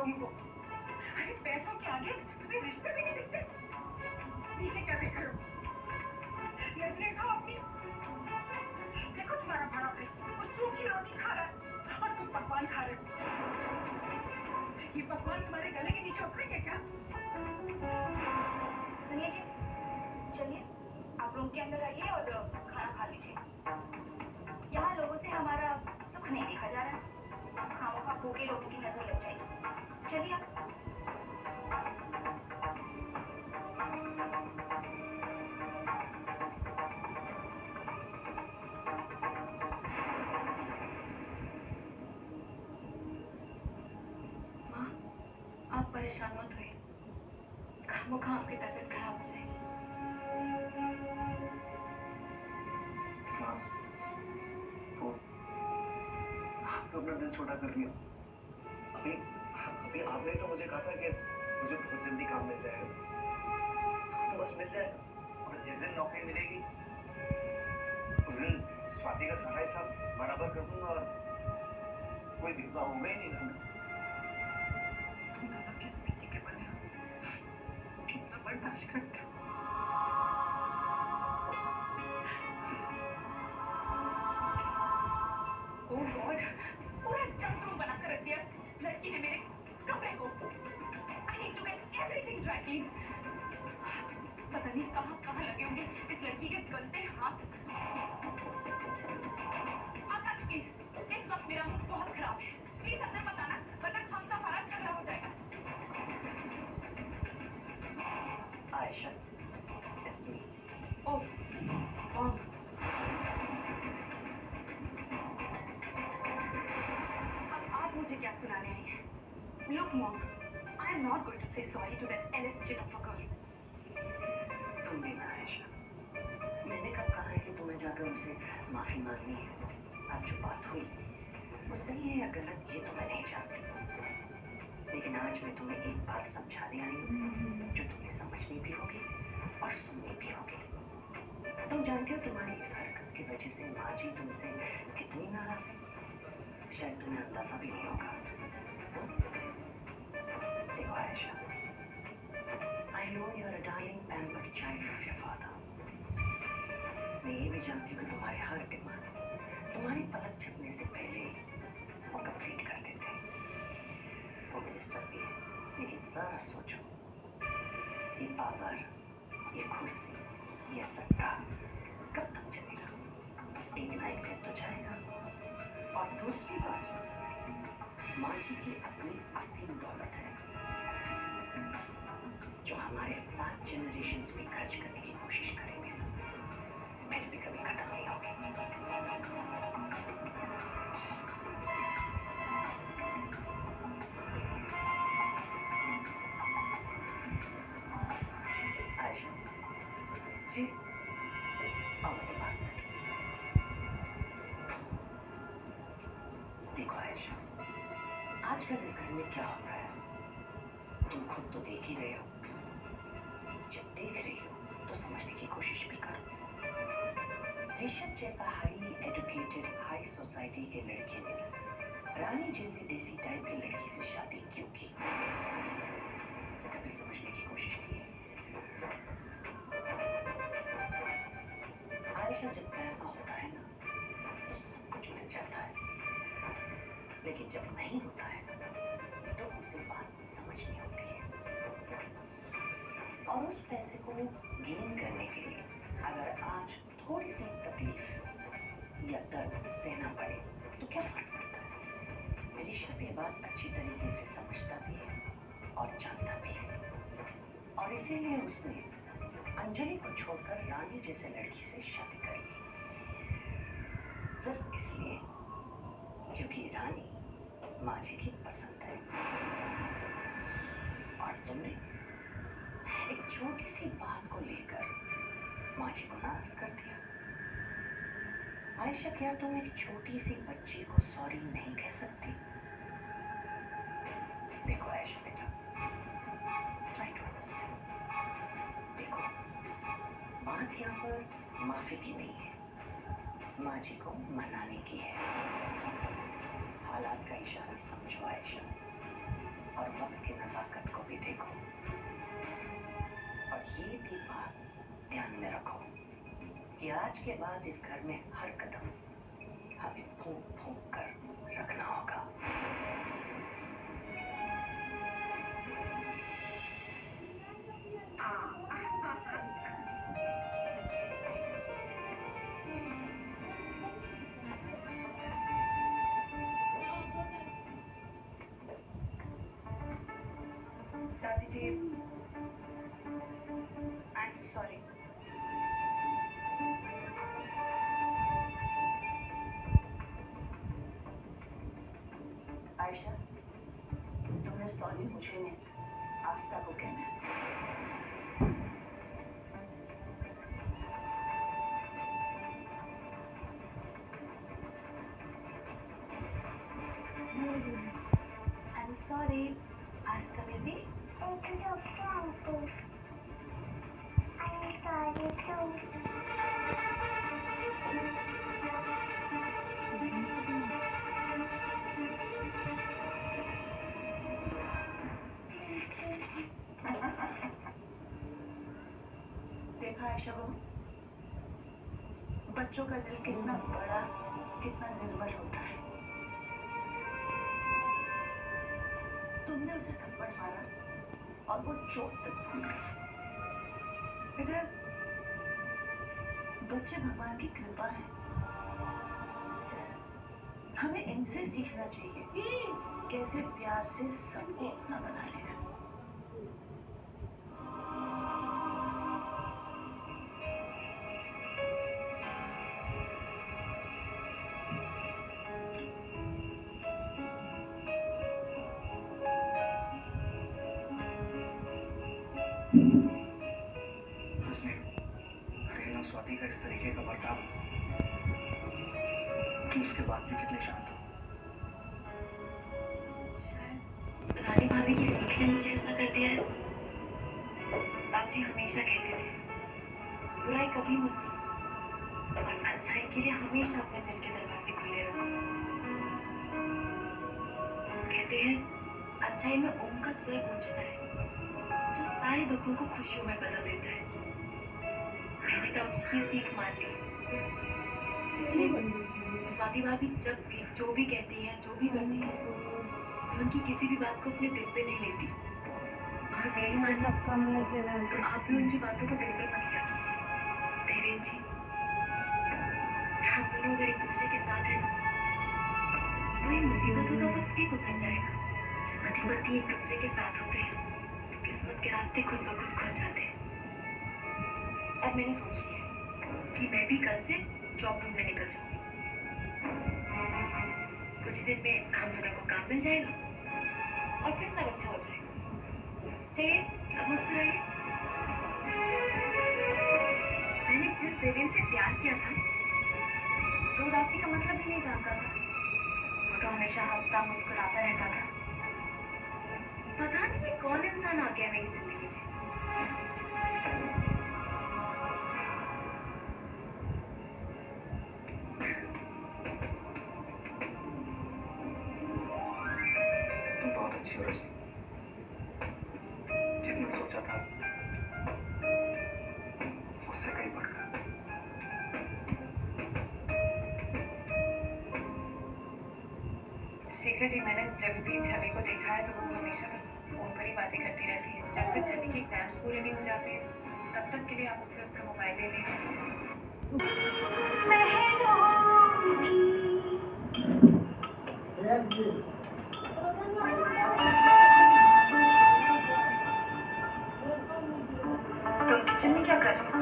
तुमको? अरे पैसों के आगे तुम्हें रिश्ते भी नहीं दिखते। नीचे क्या देख रहे हो? नजरें खाओ अपनी। देखो तुम्हारा बड़ा भाई वो सूखी रोटी खा रहा है और तुम पकवान खा रहे हो। ये पकवान तुम्हारे गले के नीचे उतरेंगे क्या? सुनिए जी, चलिए आप रूम के अंदर आइए और खाना खा लीजिए। यहाँ लोगों से हमारा सुख नहीं देखा जा रहा है, खामोखा भूखे लोगों की नजर लग जाएगी। चलिए आप। माँ, आप परेशान मत होइए, खामोखा आपकी तबीयत खराब हो जाएगी। माँ, आप अपना दिल छोटा कर रही हो। अभी अभी आपने तो मुझे कहा था कि मुझे बहुत जल्दी काम मिल जाएगा, तो बस मिल जाए। और जिस दिन नौकरी मिलेगी उस दिन स्वाति का सारा हिसाब बराबर कर दूंगा और कोई भेदभाव होगा ही नहीं घर में। तुम दोनों किस मिट्टी के बने हो? कितना बर्दाश्त करते हो? ओह गॉड, पूरा जंतु बना कर रख दिया लड़की ने मेरे कमरे को। I need to get everything dry cleaned. पता नहीं कहाँ कहाँ लगे होंगे इस लड़की के गंदे हाथ। आकाश प्लीज, इस वक्त मेरा मूड बहुत खराब है, प्लीज अंदर मत आना वरना हम का हमारा झगड़ा हो जाएगा। Ayesha, it's me. Oh mom, अब आप मुझे क्या सुनाने आई हैं? Look mom, I am not going to say sorry to that LS chit of a girl. तुम भी ना आयशा, मैंने कब कहा है कि तुम्हें जाकर उनसे माफी मांगनी है? अब जो बात हुई वो सही है या गलत ये तो मैं नहीं जानती, लेकिन आज मैं तुम्हें एक बात समझाने आई हूँ जो तुम्हें समझनी भी होगी और सुननी भी होगी। तुम जानते हो तुम्हारी इस हरकत की वजह से माँ जी तुमसे कितनी नाराज है, शायद तुम्हें अंदाजा भी नहीं होगा। देखो Ayesha, I know you are a darling pampered child of your father. मैं ये भी जानती हूँ कि तुम्हारे हर डिमांड तुम्हारी पलक झपकने से पहले वो कंप्लीट कर देते हैं। वो मिनिस्टर भी है, लेकिन जरा सोचो, ये पावर, ये कुर्सी, ये सत्ता कब तक चलेगा? एक ना एक दिन तो जाएगा। और दूसरी बात, माँ जी की अपनी असीम दौलत है जो हमारे 7 जनरेशन भी खर्च करने की कोशिश करेंगे, फिर भी कभी खत्म नहीं होगी। आयशा जी आओ मेरे पास बैठो। देखो आयशा, आजकल इस घर में क्या हो रहा है तुम खुद तो देख ही रहे हो। जब देख रही हो तो समझने की कोशिश भी करो। ऋषभ जैसा हाईली एजुकेटेड हाई सोसाइटी के लड़के ने रानी जैसी देसी टाइप की लड़की से शादी क्यों की? कभी समझने की कोशिश की? आयशा, जब पैसा होता है ना तो सब कुछ मिल जाता है, लेकिन जब नहीं होता है तो उसे बात समझनी होती है। और उस पैसे को गेन करने के लिए अगर आज थोड़ी सी तकलीफ या दर्द सहना पड़े तो क्या फर्क पड़ता है? ऋषभ ये बात अच्छी तरीके से समझता भी है और जानता भी है, और इसीलिए उसने अंजलि को छोड़कर रानी जैसे लड़की से शादी कर ली, सिर्फ इसलिए क्योंकि रानी माँ जी की पसंद है। और तुमने एक छोटी सी बात को लेकर माँ जी को नाराज कर दिया। आयशा, क्या तुम एक छोटी सी बच्ची को सॉरी नहीं कह सकती? देखो आयशा बेटा, ट्राई टू अंडरस्टैंड। देखो, बात यहाँ पर माफी की नहीं है, माँ जी को मनाने की है। हालात का इशारा समझो आयशा, और वक्त की नजाकत को भी देखो। और ये भी बात ध्यान में रखो कि आज के बाद इस घर में हर कदम हमें फूंक फूंक कर रखना होगा। दादी जी, आई एम सॉरी। आयशा, तुमने सॉरी मुझे नहीं, आस्था को कहना है। I'm sorry. Aska baby. It's okay, Uncle. I'm sorry too. देखा आयशा बहू, बच्चों का दिल कितना बड़ा, कितना निर्बल होता है। तुमने उसे थप्पड़ मारा और वो चोट तक भूल गई। इधर बच्चे भगवान की कृपा है, हमें इनसे सीखना चाहिए कैसे प्यार से सबको अपना बना लेना। स्वाति का इस तरीके का बर्ताव, तुम उसके बाद भी कितने शांत हो। शायद रानी भाभी की सीख ने मुझे ऐसा कर दिया है। बाप जी हमेशा कहते थे, बुराई कभी मत सुनो और अच्छाई के लिए हमेशा अपने दिल के दरवाजे खुले रखो। कहते हैं अच्छाई में ओम का स्वर गूंजता है जो सारे दुखों को खुशियों में बदल देता है। मैंने तो उसकी सीख मान ली, इसलिए स्वाति भाभी जब भी जो भी कहती है, जो भी करती है, उनकी किसी भी बात को अपने दिल पे नहीं लेती। और मेरी मानना तो आप भी उनकी बातों को दिल पे मत लिया कीजिए। देवेंद्र जी, हम दोनों अगर एक दूसरे के साथ हैं तो ये मुसीबतों का वक्त भी गुजर जाएगा। जब पति पत्नी एक दूसरे के साथ होते हैं तो किस्मत के रास्ते खुद ब खुद खुल जाते हैं। अब मैंने सोच लिया कि मैं भी कल से जॉब ढूंढने निकल जाऊंगी। कुछ दिन में हम दोनों को काम मिल जाएगा और फिर सब अच्छा हो जाएगा। चलिए अब मुस्कुराइए। मैंने जिस देवेंद्र से प्यार किया था तो उदासी का मतलब ही नहीं जानता था। वो तो हमेशा हंसता मुस्कुराता रहता था। पता नहीं ये कौन इंसान आ गया मेरी जिंदगी में। बहुत अच्छी हो रही, जितना सोचा था उससे कहीं बढ़कर। शेखर जी, मैंने जब भी छवि को देखा है तो वो हमेशा बस फोन पर ही बातें करती रहती है। जब तक छवि के एग्जाम्स पूरे नहीं हो जाते तब तक के लिए आप उससे उसका मोबाइल ले लीजिए। तुम किचन में क्या कर रही हो?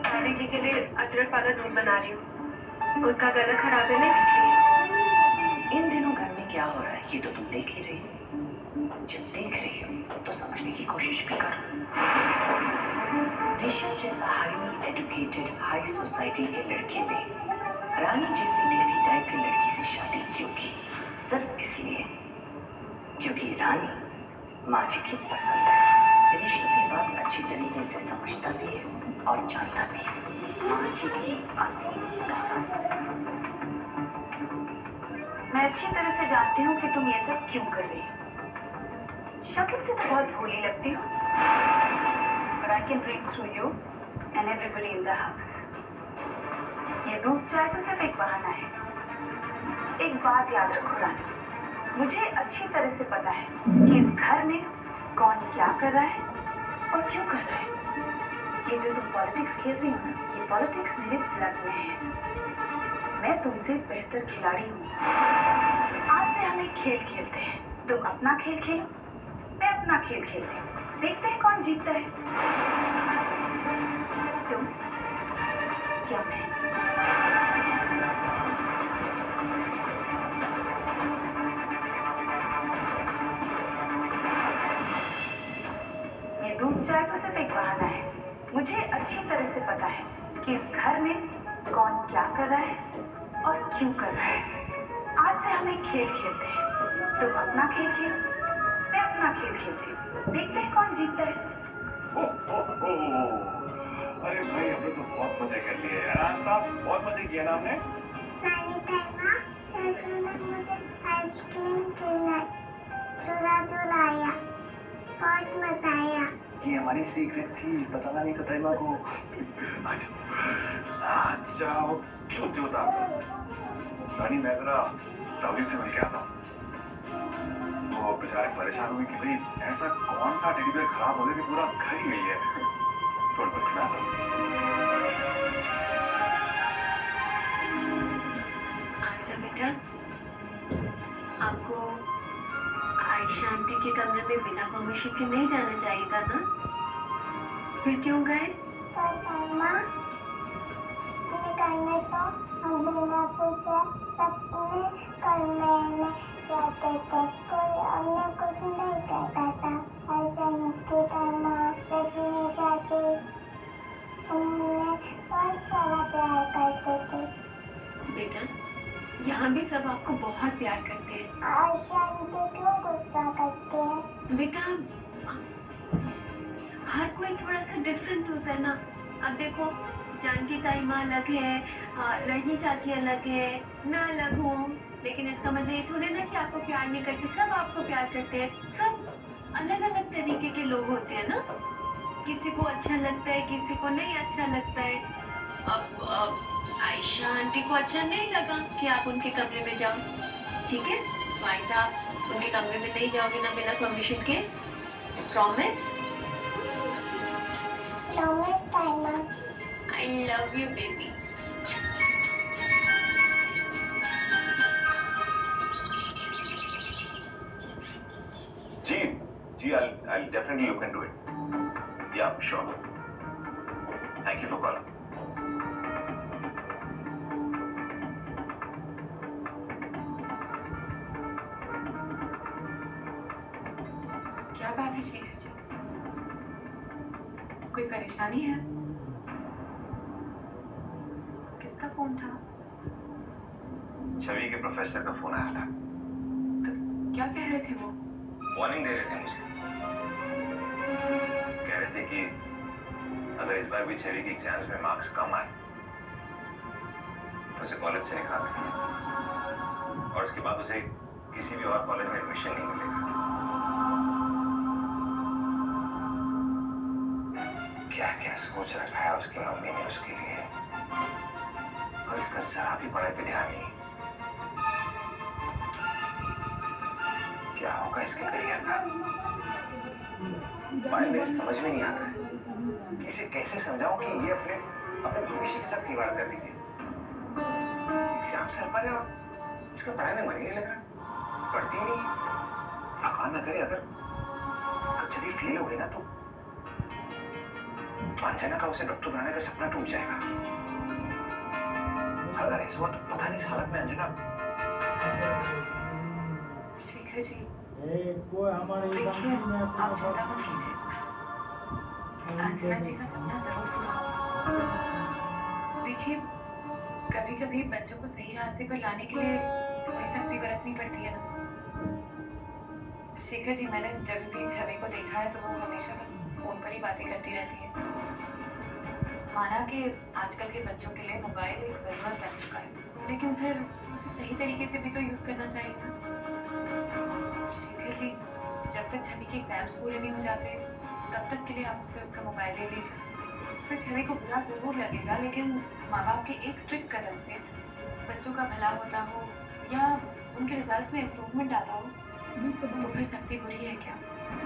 नानी जी के लिए अदरक वाला दूध बना रही हूँ। उनका गला खराब है ना, इसलिए। इन दिनों घर में क्या हो रहा है ये तो तुम देख ही रही हो। जब देख रही हो तो समझने की कोशिश भी करो। ऋषभ जैसा हाईली एजुकेटेड हाई सोसाइटी के लड़के ने रानी जैसी देसी टाइप की लड़की से शादी क्यों की? सिर्फ इसलिए क्योंकि रानी माँ जी की पसंद है। ऋषभ ये बात अच्छी तरीके से समझता भी है और जानता भी है। माँ जी की असली मैं अच्छी तरह से जानती हूँ कि तुम ये सब क्यों कर रही हो। शक्ल से तो बहुत भोली लगती हो, but I can read through you and everybody in the house. ये दूध चाय तो सिर्फ एक बहाना है। एक बात याद रखो रानी, मुझे अच्छी तरह से पता है कि इस घर में कौन क्या कर रहा है और क्यों कर रहा है। ये जो तुम पॉलिटिक्स खेल रही हो ना, ये पॉलिटिक्स मेरे ब्लड में है। मैं तुमसे बेहतर खिलाड़ी हूँ। आज से हम एक खेल खेलते हैं। तुम अपना खेल खेलो, मैं अपना खेल खेलती हूँ। देखते हैं कौन जीतता है, तुम या मैं। ये दूध चाय तो सिर्फ एक बहाना है। मुझे अच्छी तरह से पता है कि इस घर में कौन क्या कर रहा है और क्यों कर रहा है। आज से हम एक खेल खेलते हैं। तुम अपना खेल खेलो, मैं अपना खेल खेलती हूँ। देखते हैं कौन जीतता है। अरे भाई हमने तो बहुत मजे कर लिए यार। आज साहब बहुत मजे किए ना हमने। नानी कहना चाचू ने मुझे आइसक्रीम चुराया, बहुत मजा आया। ये हमारी सीक्रेट थी, बताना नहीं था तैमा को। आ जाओ, क्यों होता रानी, मैं जरा दादी से मिल के आता हूँ। वो बेचारे परेशान हुए कि भाई ऐसा कौन सा टेडी बियर खराब हो गया कि पूरा घर ही गई है। थोड़ा बहुत मैं आता हूँ। आशा बेटा, आपको आयशा आंटी के कमरे में बिना परमिशन के नहीं जाना चाहिए था ना? फिर क्यों गए? माँ निकलने तो हम बिना पूछे सबने कमरे में जाते थे। कोई हमें कुछ नहीं कहता था। की माँ, रजनी चाची उन्हें बहुत सारा प्यार करते थे। बेटा, यहाँ भी सब आपको बहुत प्यार करते हैं। आयशा आंटी क्यों गुस्सा करते हैं? बेटा, हर कोई थोड़ा सा डिफरेंट होता है ना। अब देखो, जानकी ताई माँ अलग है, रजनी चाची अलग है, मैं अलग हूँ। लेकिन इसका मतलब ये थोड़े ना कि आपको प्यार नहीं करते। सब आपको प्यार करते हैं। सब अलग अलग तरीके के लोग होते हैं ना। किसी को अच्छा लगता है, किसी को नहीं अच्छा लगता है। अब आयशा आंटी को अच्छा नहीं लगा कि आप उनके कमरे में जाओ, ठीक है? फायदा, आप उनके कमरे में नहीं जाओगे ना बिना परमिशन के। प्रॉमिस? प्रॉमिस करना। I love you baby. जी, I'll definitely look into it. Yeah, sure. Thank you for calling. क्या बात है शेखर जी? कोई परेशानी है? किसका फोन था? छवि के प्रोफेसर का फोन आया था। तो क्या कह रहे थे वो? वार्निंग दे रहे थे मुझे। कह रहे थे कि अगर इस बार भी छवि के एग्जाम्स में मार्क्स कम आए तो उसे कॉलेज से निकाल देंगे और उसके बाद उसे किसी भी और कॉलेज में एडमिशन नहीं मिलेगा। क्या क्या सोच रखा है उसकी मम्मी ने उसके लिए, और इसका जरा भी पढ़ाई पे ध्यान नहीं। क्या होगा इसके करियर का? भाई मेरे समझ में नहीं आ रहा है कि इसे कैसे समझाऊं कि ये अपने भविष्य के साथ खिलवाड़ कर रही है। एग्जाम सर पर है और इसका पढ़ाई में मन ही नहीं लग रहा, पढ़ती ही नहीं। भगवान न करे अगर चली फेल हो गई ना तो अंजना का उसे डॉक्टर बनाने का सपना टूट जाएगा। अगर ऐसा हुआ तो पता नहीं इस हालत में अंजना। शेखर जी, कोई हमारे देखिए, आप चिंता मत कीजिए। अंजना जी का सपना जरूर पूरा होगा। देखिए, कभी कभी बच्चों को सही रास्ते पर लाने के लिए थोड़ी सख्ती बरतनी पड़ती है ना। शेखर जी, मैंने जब भी छवि को देखा है तो वो हमेशा बस फोन पर ही बातें करती रहती है। माना कि आजकल के बच्चों के लिए मोबाइल एक जरूरत बन चुका है, लेकिन फिर उसे सही तरीके से भी तो यूज करना चाहिए ना। शेखर जी, जब तक छवि के एग्जाम्स पूरे नहीं हो जाते तब तक के लिए आप उससे उसका मोबाइल ले लीजिए। उससे छवि को बुरा जरूर लगेगा, लेकिन माँ बाप के एक स्ट्रिक्ट कदम से बच्चों का भला होता हो या उनके रिजल्ट्स में इम्प्रूवमेंट आता हो तो फिर सख्ती बुरी है क्या?